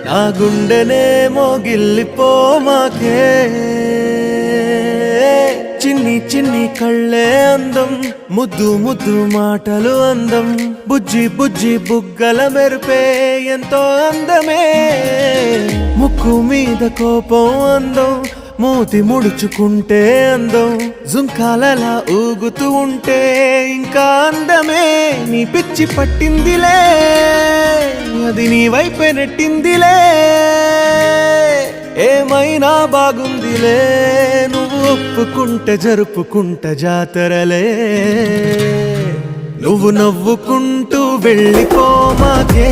నా గుండెనే మోగిల్లిపోమాకే చిన్ని చిన్ని కళ్ళే అందం ముద్దు ముద్దు మాటలు అందం బుజ్జి బుజ్జి బుగ్గల మెరుపే ఎంతో అందమే ముక్కు మీద కోపం అందం మూతి ముడుచుకుంటే అందం జుంకాలలా ఊగుతూ ఉంటే ఇంకా అందమే నీ పిచ్చి పట్టిందిలే అది నీ వైపే నెట్టిందిలే ఏమైనా బాగుందిలే నువ్వు ఒప్పుకుంటే జరుపుకుంట జాతరలే నువ్వు నవ్వుకుంటూ వెళ్ళిపోమాకే